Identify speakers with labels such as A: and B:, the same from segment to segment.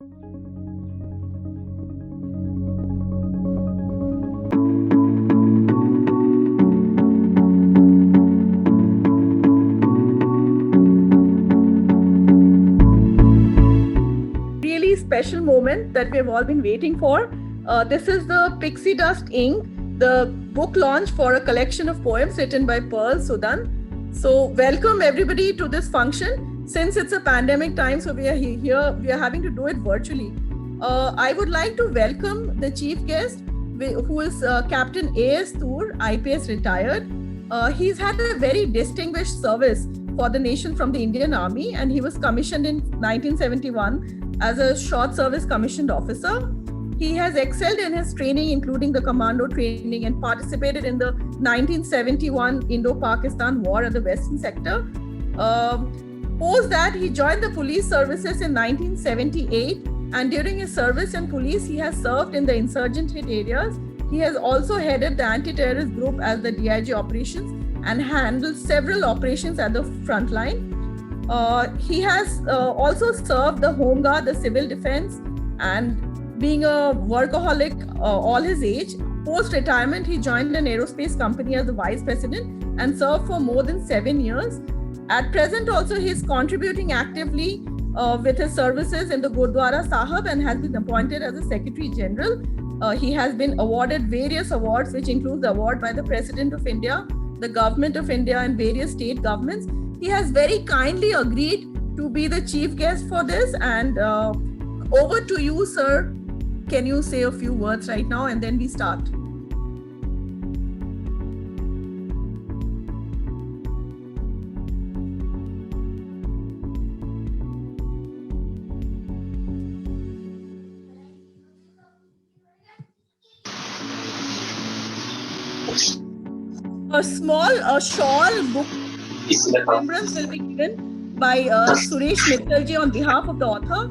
A: Really special moment that we have all been waiting for. This is the Pixie Dust Ink, the book launch for a collection of poems written by Pearl Sudan. So, welcome everybody to this function. Since it's a pandemic time, so we are here, we are having to do it virtually. I would like to welcome the chief guest, who is Captain A.S. Toor, IPS retired. He's had a very distinguished service for the nation from the Indian Army, and he was commissioned in 1971 as a short service commissioned officer. He has excelled in his training, including the commando training, and participated in the 1971 Indo-Pakistan War at the Western Sector. Post that, he joined the police services in 1978, and during his service in police, he has served in the insurgent hit areas. He has also headed the anti-terrorist group as the DIG operations and handled several operations at the front line. He has also served the Home Guard, the civil defense, and being a workaholic all his age. Post-retirement, he joined an aerospace company as the vice president and served for more than 7 years. At present, also, he is contributing actively with his services in the Gurdwara Sahib and has been appointed as a Secretary General. He has been awarded various awards, which includes the award by the President of India, the Government of India, and various state governments. He has very kindly agreed to be the chief guest for this. And over to you, sir. Can you say a few words right now and then we start? A shawl book remembrance will be given by Suresh Mittalji on behalf of the author.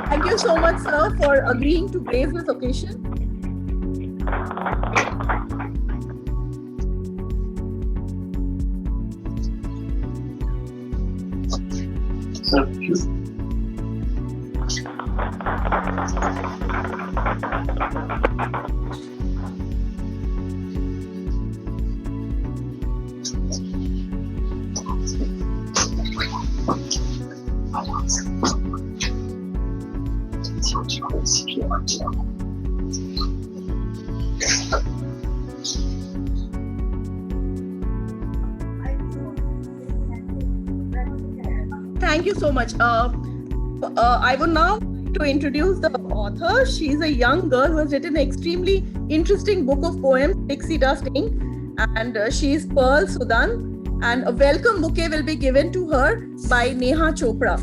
A: Thank you so much, sir, for agreeing to grace this occasion. Thank you so much. I would now like to introduce the author. She's a young girl who has written an extremely interesting book of poems, Pixie Dust Ink, and she's Pearl Sudan. And a welcome bouquet will be given to her by Neha Chopra.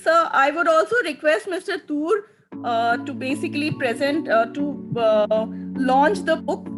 A: So I would also request Mr. Toor to basically present, to launch the book.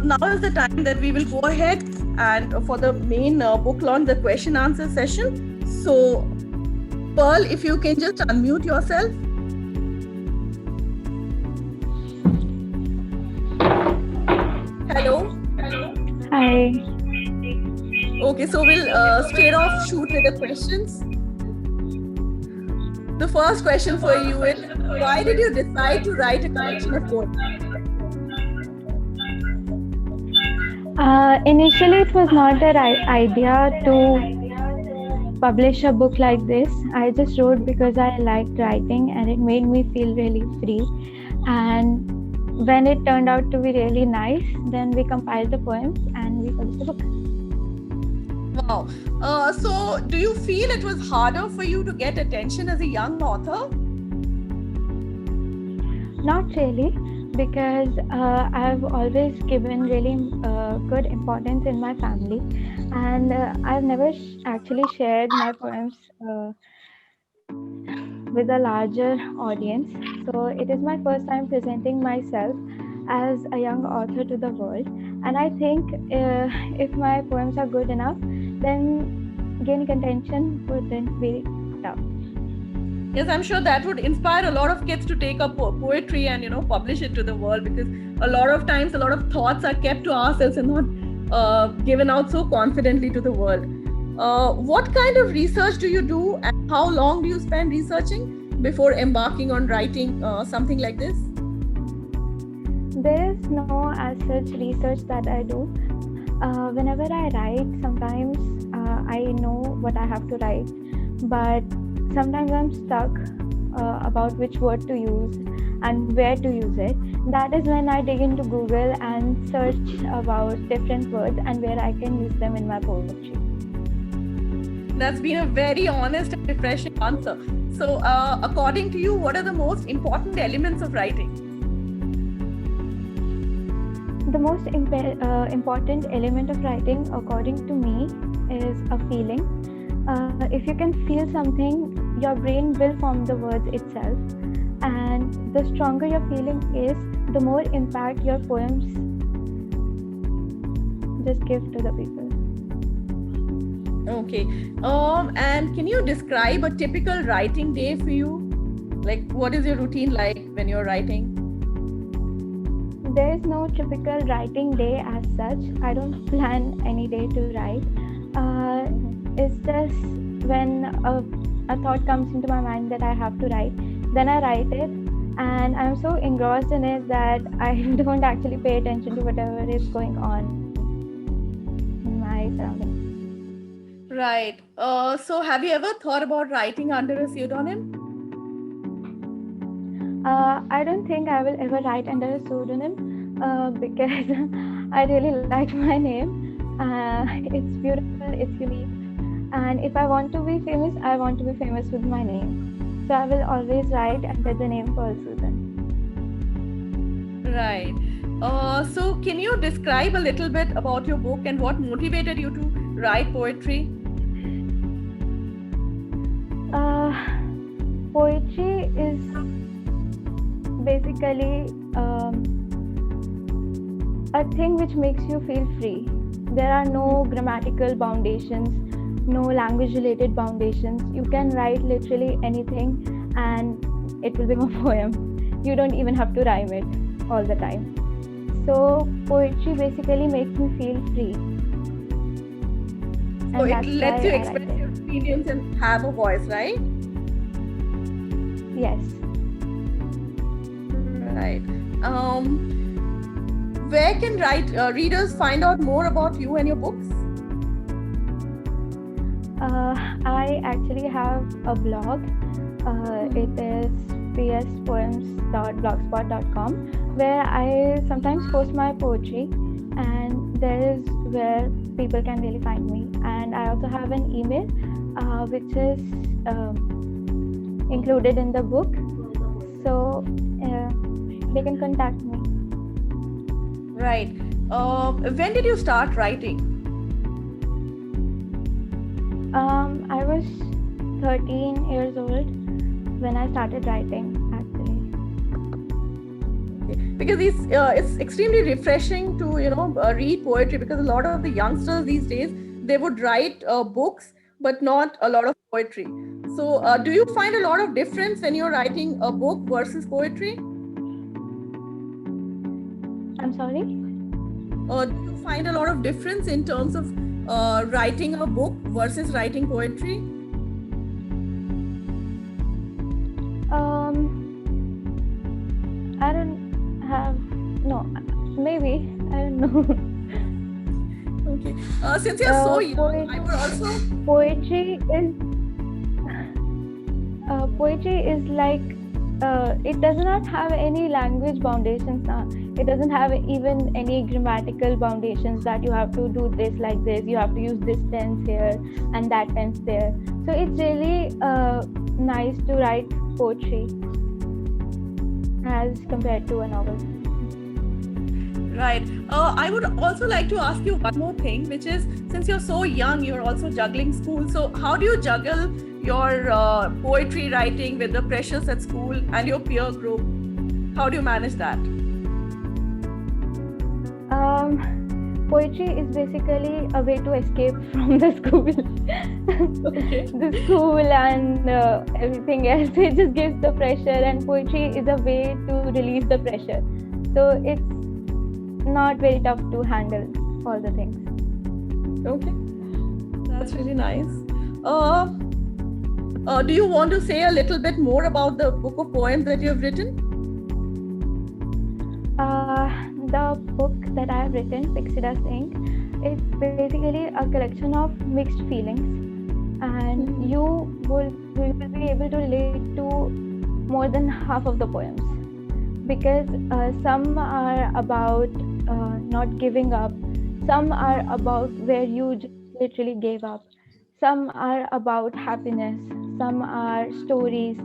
A: Now is the time that we will go ahead and for the main book launch, the question answer session. So, Pearl, if you can just unmute yourself. Hello.
B: Hi.
A: Okay, so we'll straight off shoot with the questions. The first question for you is, why did you decide to write a collection of poems?
B: Initially, it was not the right idea to publish a book like this. I just wrote because I liked writing and it made me feel really free. And when it turned out to be really nice, then we compiled the poems and we published the book.
A: Wow. So, do you feel it was harder for you to get attention as a young author?
B: Not really, because I've always given really good importance in my family, and I've never actually shared my poems with a larger audience. So it is my first time presenting myself as a young author to the world, and I think if my poems are good enough, then gaining attention wouldn't be tough.
A: Yes, I'm sure that would inspire a lot of kids to take up poetry and publish it to the world, because a lot of times a lot of thoughts are kept to ourselves and not given out so confidently to the world. What kind of research do you do, and how long do you spend researching before embarking on writing something like this?
B: There is no as such research that I do. Whenever I write, sometimes I know what I have to write, but sometimes I'm stuck about which word to use and where to use it. That is when I dig into Google and search about different words and where I can use them in my poetry.
A: That's been a very honest and refreshing answer. So, according to you, what are the most important elements of writing?
B: The most important element of writing, according to me, is a feeling. If you can feel something, your brain will form the words itself. And the stronger your feeling is, the more impact your poems just give to the people.
A: Okay. And can you describe a typical writing day for you? Like, what is your routine like when you're writing?
B: There is no typical writing day as such. I don't plan any day to write. It's just when a thought comes into my mind that I have to write, then I write it, and I'm so engrossed in it that I don't actually pay attention to whatever is going on in my surroundings.
A: Right. So have you ever thought about writing under a pseudonym?
B: I don't think I will ever write under a pseudonym because I really like my name. It's beautiful, it's unique. And if I want to be famous, I want to be famous with my name. So I will always write under the name Pearl Susan.
A: Right. So can you describe a little bit about your book and what motivated you to write poetry?
B: Poetry is basically a thing which makes you feel free. There are no grammatical foundations, no language related foundations. You can write literally anything and it will become a poem. You don't even have to rhyme it all the time. So poetry basically makes me feel free.
A: So it lets you express your opinions and have a voice, right?
B: Yes.
A: Right. Where can readers find out more about you and your books?
B: I actually have a blog. It is pspoems.blogspot.com, where I sometimes post my poetry, and there is where people can really find me. And I also have an email which is included in the book, so they can contact me.
A: Right. When did you start writing?
B: I was 13 years old when I started writing, actually.
A: Because it's extremely refreshing to read poetry, because a lot of the youngsters these days, they would write books but not a lot of poetry. So do you find a lot of difference when you're writing a book versus poetry?
B: I'm sorry.
A: Do you find a lot of difference in terms of writing a book versus writing poetry?
B: I don't have, no, maybe, I don't know.
A: Okay. Since you're so young, I would also.
B: Poetry is like, it does not have any language foundations now. It doesn't have even any grammatical foundations that you have to do this like this, you have to use this tense here and that tense there. So it's really nice to write poetry as compared to a novel.
A: Right. I would also like to ask you one more thing, which is, since you're so young, you're also juggling school. So how do you juggle your poetry writing with the pressures at school and your peer group? How do you manage that?
B: Poetry is basically a way to escape from the school.
A: Okay.
B: The school and everything else, it just gives the pressure, and poetry is a way to release the pressure. So it's not very tough to handle all the things.
A: Okay, that's really nice. Do you want to say a little bit more about the book of poems that you have written?
B: The book that I have written, Pixie Dust Ink, it's basically a collection of mixed feelings, and you will be able to relate to more than half of the poems, because some are about not giving up, some are about where you just literally gave up, some are about happiness, some are stories.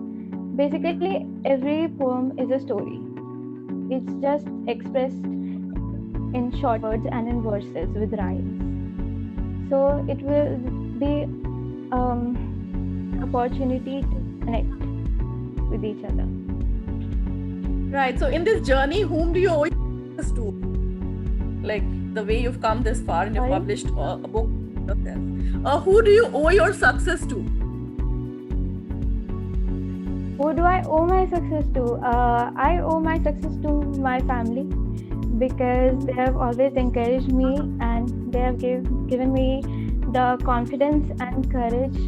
B: Basically, every poem is a story. It's just expressed in short words and in verses with rhymes. So it will be opportunity to connect with each other.
A: Right. So in this journey, whom do you owe this to? Like the way you've come this far and you've
B: Sorry?
A: published a book yourself. Who do you owe your success to?
B: Who do I owe my success to? I owe my success to my family, because they have always encouraged me and they have given me the confidence and courage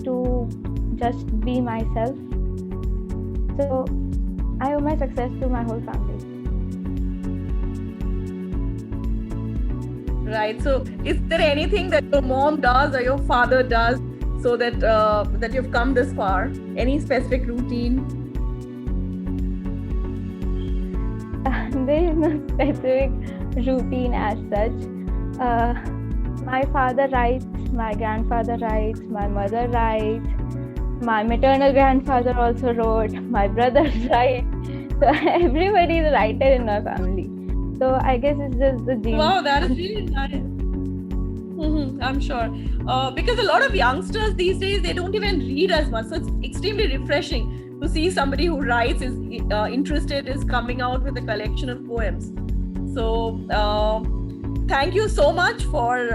B: to just be myself. So I owe my success to my whole family.
A: Right. So is there anything that your mom does or your father does so that that you've come this far? Any specific routine?
B: There is no specific routine as such. My father writes, my grandfather writes, my mother writes, my maternal grandfather also wrote, my brother writes. So everybody is a writer in my family. So I guess it's just the genes.
A: Wow, that is really nice. I'm sure. Because a lot of youngsters these days, they don't even read as much. So it's extremely refreshing to see somebody who writes, is interested, is coming out with a collection of poems. So thank you so much for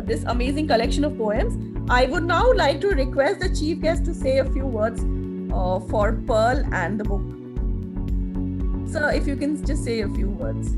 A: this amazing collection of poems. I would now like to request the chief guest to say a few words for Pearl and the book. So if you can just say a few words.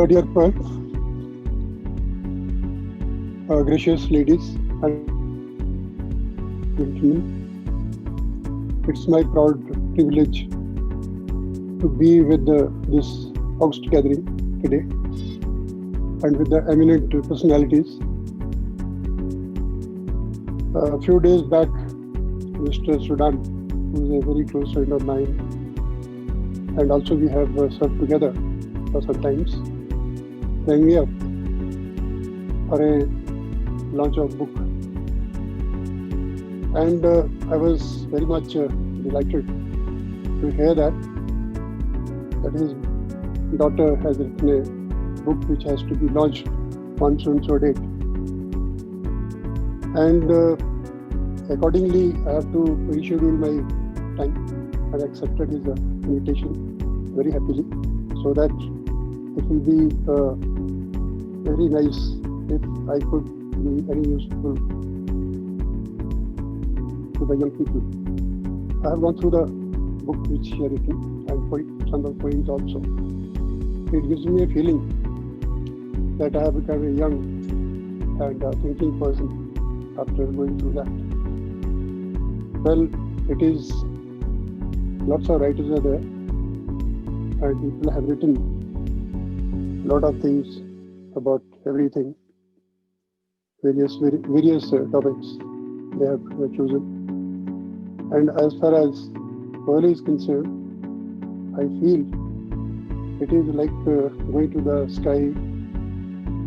C: Dear Pearl, gracious ladies and gentlemen, it's my proud privilege to be with this august gathering today and with the eminent personalities. A few days back, Mr. Sudan, who is a very close friend of mine, and also we have served together for some times. Rang me up for a launch of book, and I was very much delighted to hear that his daughter has written a book which has to be launched on so date, and accordingly I have to reschedule my time and accepted his invitation very happily, so that it will be very nice if I could be very useful to the young people. I have gone through the book which she has written and some of the poems also. It gives me a feeling that I have become a young and thinking person after going through that. Well, it is, lots of writers are there and people have written a lot of things about everything, various topics they have chosen. And as far as Pearl is concerned, I feel it is like going to the sky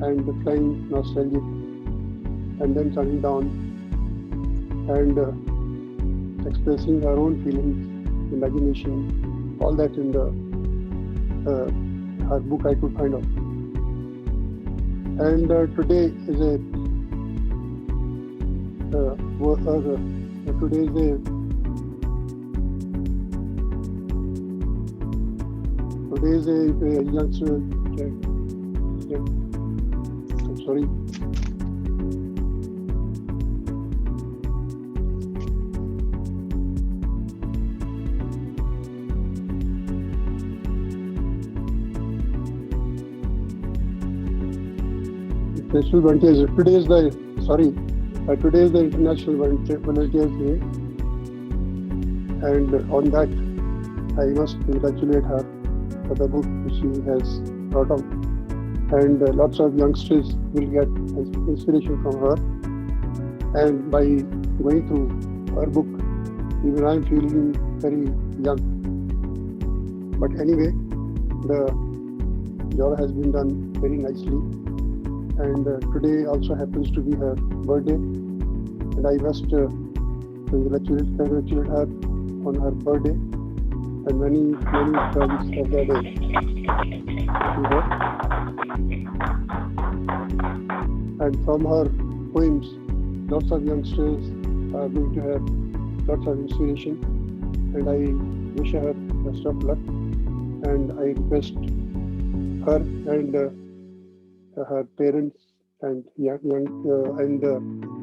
C: and flying nostalgic and then coming down and expressing our own feelings, imagination, all that in the her book I could find out. And today is a youngster. I'm sorry. National Volunteers. Today is the International Volunteers Day, and on that I must congratulate her for the book which she has brought out, and lots of youngsters will get inspiration from her. And by going through her book, even I am feeling very young. But anyway, the job has been done very nicely. And today also happens to be her birthday, and I must congratulate her on her birthday and many returns of the day. And from her poems, lots of youngsters are going to have lots of inspiration, and I wish her best of luck, and I request her and her parents and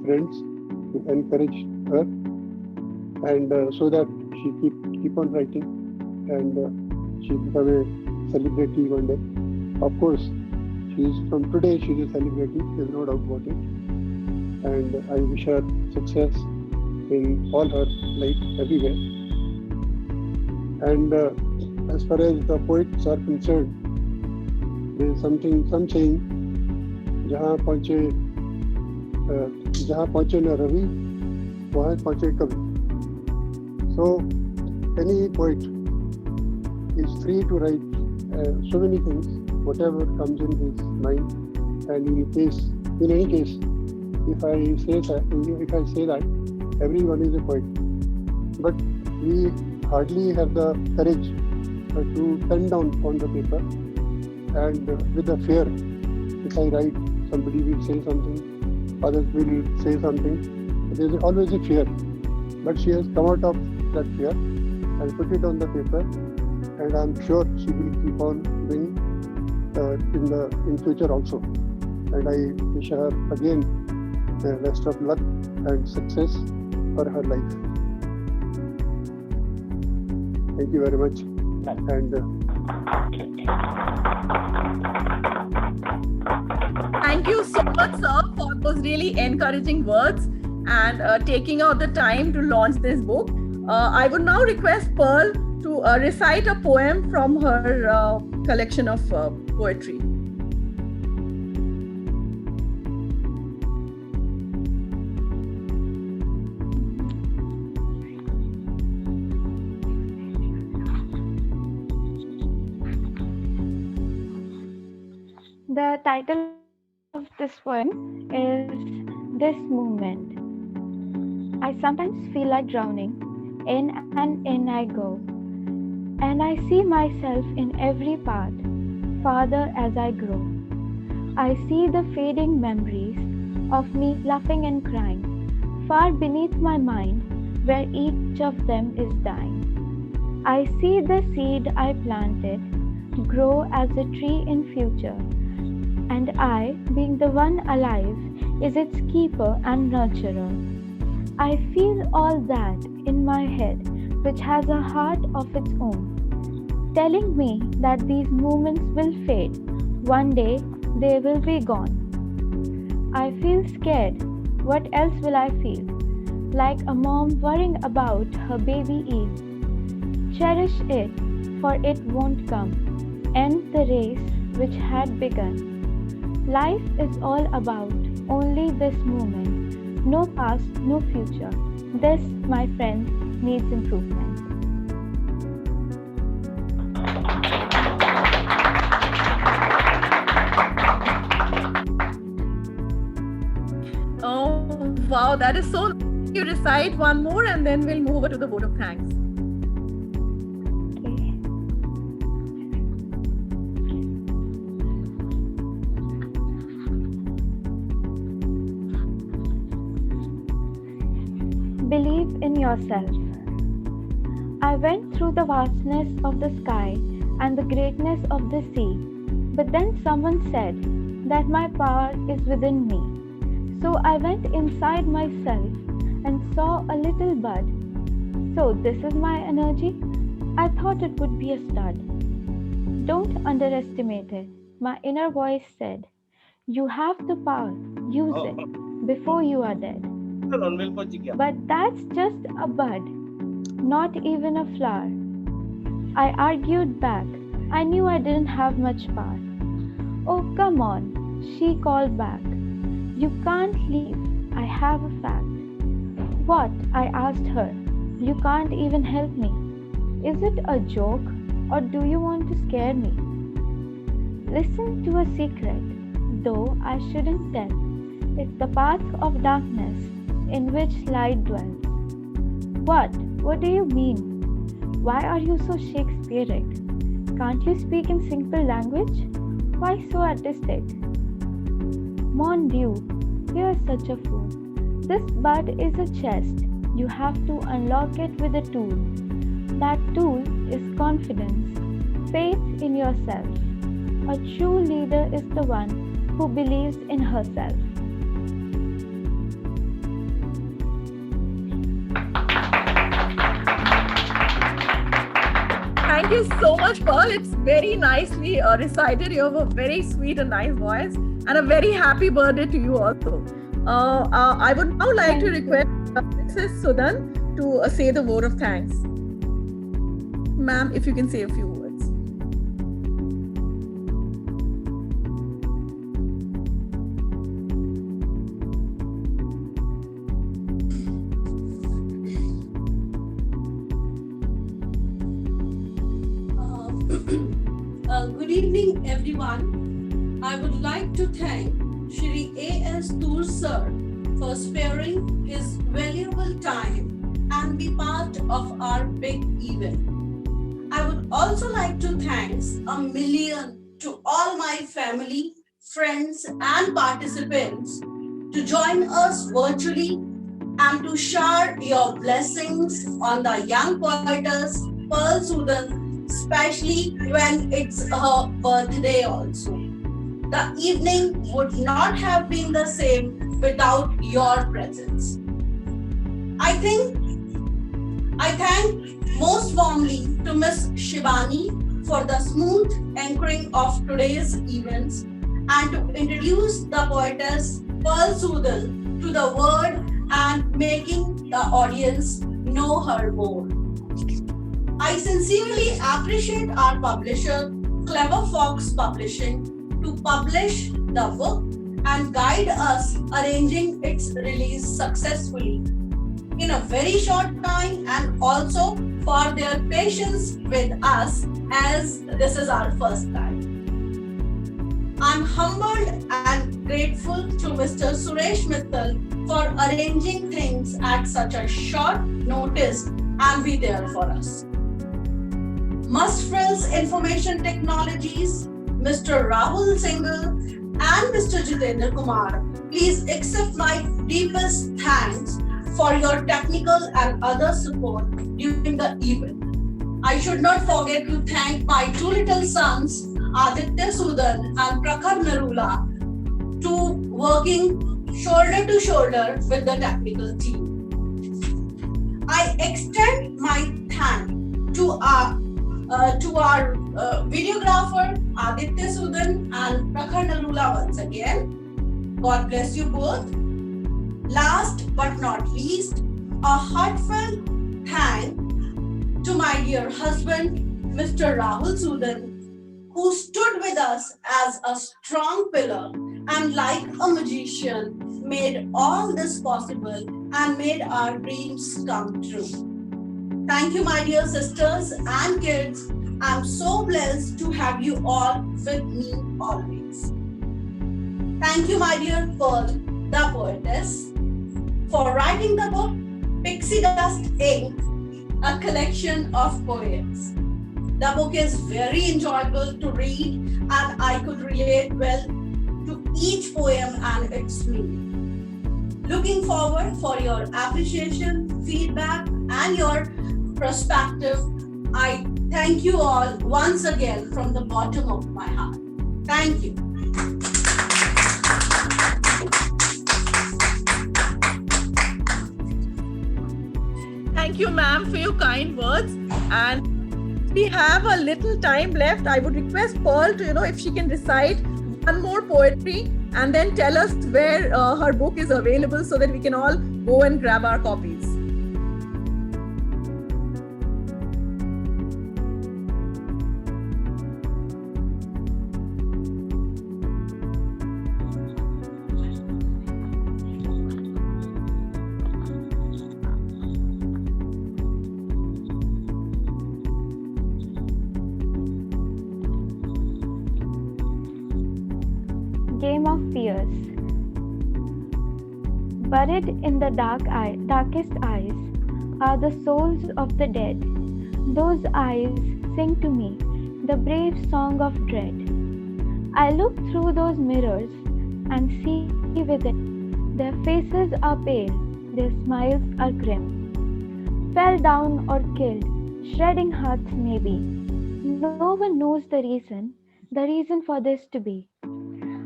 C: friends to encourage her, and so that she keep on writing and she become a celebrity one day. Of course, from today she is a celebrity, there's no doubt about it, and I wish her success in all her life everywhere. And as far as the poets are concerned, there is some saying, जहाँ पहुँचे न रवि वहाँ पहुँचे कवि. So any poet is free to write so many things, whatever comes in his mind. And in any case, if I say that everyone is a poet, but we hardly have the courage to pen down on the paper, and with the fear, if I write, somebody will say something, others will say something. There is always a fear, but she has come out of that fear and put it on the paper, and I'm sure she will keep on doing in future also. And I wish her again the best of luck and success for her life. Thank you very much. And
A: thank you so much, sir, for those really encouraging words and taking out the time to launch this book. I would now request Pearl to recite a poem from her collection of poetry.
B: The title of this poem is This Movement. I sometimes feel like drowning. In and in I go. And I see myself in every part, farther as I grow. I see the fading memories of me laughing and crying, far beneath my mind, where each of them is dying. I see the seed I planted grow as a tree in future, and I, being the one alive, is its keeper and nurturer. I feel all that in my head, which has a heart of its own, telling me that these moments will fade. One day they will be gone. I feel scared. What else will I feel? Like a mom worrying about her baby Eve. Cherish it, for it won't come. End the race which had begun. Life is all about only this moment. No past, no future. This, my friend, needs improvement.
A: Oh, wow, that is so nice. You recite one more and then we'll move over to the vote of thanks.
B: Okay. Believe in yourself. I went through the vastness of the sky and the greatness of the sea, but then someone said that my power is within me. So I went inside myself and saw a little bud. So this is my energy? I thought it would be a stud. Don't underestimate it, my inner voice said. You have the power, use it before you are dead. But that's just a bud, not even a flower. I argued back. I knew I didn't have much power. Oh, come on, she called back. You can't leave, I have a fact. What? I asked her. You can't even help me. Is it a joke, or do you want to scare me? Listen to a secret, though I shouldn't tell. It's the path of darkness in which light dwells. What? What do you mean? Why are you so Shakespearic? Can't you speak in simple language? Why so artistic? Mon Dieu, you're such a fool. This bud is a chest. You have to unlock it with a tool. That tool is confidence, faith in yourself. A true leader is the one who believes in herself.
A: Thank you so much, Pearl. It's very nicely recited. You have a very sweet and nice voice, and a very happy birthday to you also. I would now like to request Mrs. Sudan to say the word of thanks. Ma'am, if you can say a few words.
D: Good evening, everyone. I would like to thank Shri A.S. Dur sir for sparing his valuable time and be part of our big event. I would also like to thank a million to all my family, friends, and participants to join us virtually and to share your blessings on the young poetess Pearl Sudan, especially when it's her birthday also. The evening would not have been the same without your presence. I thank most warmly to Ms. Shivani for the smooth anchoring of today's events and to introduce the poetess Pearl Sudan to the world and making the audience know her more. I sincerely appreciate our publisher, Clever Fox Publishing, to publish the book and guide us arranging its release successfully in a very short time, and also for their patience with us as this is our first time. I'm humbled and grateful to Mr. Suresh Mittal for arranging things at such a short notice and be there for us. Must-Frills Information Technologies, Mr. Rahul Singhal and Mr. Jitendra Kumar, please accept my deepest thanks for your technical and other support during the event. I should not forget to thank my two little sons, Aditya Sudan and Prakhar Narula, to working shoulder to shoulder with the technical team. I extend my thanks to our videographer Aditya Sudan and Prakhar Narula once again. God bless you both. Last but not least, a heartfelt thank to my dear husband, Mr. Rahul Sudan, who stood with us as a strong pillar and like a magician made all this possible and made our dreams come true. Thank you, my dear sisters and kids. I'm so blessed to have you all with me always. Thank you, my dear Pearl, the poetess, for writing the book Pixie Dust Ink, a collection of poems. The book is very enjoyable to read and I could relate well to each poem and its meaning. Looking forward for your appreciation, feedback and your perspective. I thank you all once again from the bottom of my heart. Thank you.
A: Thank you, ma'am, for your kind words. And we have a little time left. I would request Pearl to, if she can recite one more poetry and then tell us where her book is available so that we can all go and grab our copies.
B: Game of Fears. Buried in the darkest eyes are the souls of the dead. Those eyes sing to me the brave song of dread. I look through those mirrors and see within. Their faces are pale, their smiles are grim. Fell down or killed, shredding hearts maybe. No one knows the reason for this to be.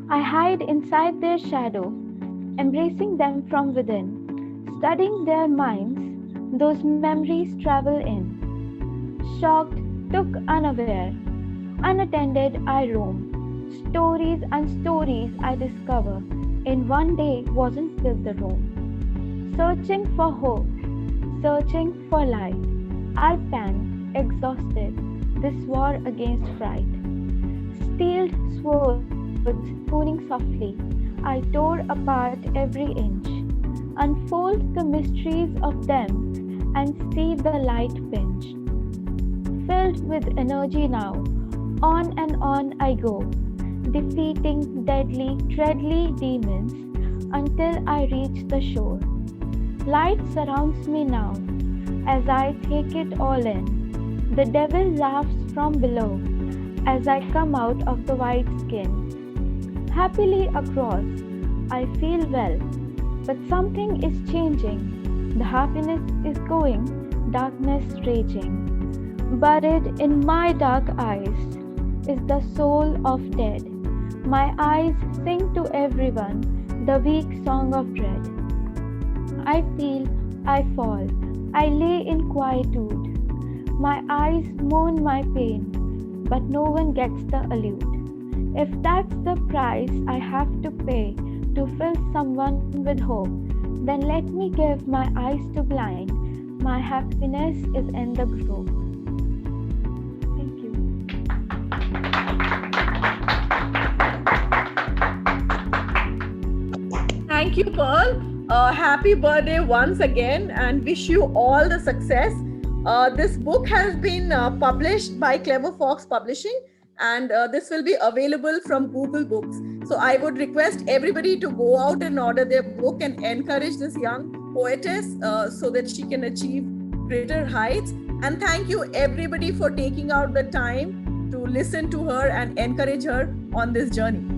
B: I hide inside their shadow, embracing them from within. Studying their minds, those memories travel in. Shocked, took unaware, unattended I roam. Stories and stories I discover, in one day wasn't built the room. Searching for hope, searching for light, I pant, exhausted, this war against fright. Steeled swords, spooning softly, I tore apart every inch. Unfold the mysteries of them and see the light pinch. Filled with energy now, on and on I go, defeating deadly, dreadly demons until I reach the shore. Light surrounds me now as I take it all in. The devil laughs from below as I come out of the white skin. Happily across, I feel well, but something is changing. The happiness is going, darkness raging. Buried in my dark eyes is the soul of dead. My eyes sing to everyone the weak song of dread. I feel, I fall, I lay in quietude. My eyes moan my pain, but no one gets the allude. If that's the price I have to pay to fill someone with hope, then let me give my eyes to blind. My happiness is in the grove. Thank you.
A: Thank you, Pearl. Happy birthday once again and wish you all the success. This book has been published by Clever Fox Publishing and this will be available from Google Books. So I would request everybody to go out and order their book and encourage this young poetess so that she can achieve greater heights. And thank you everybody for taking out the time to listen to her and encourage her on this journey.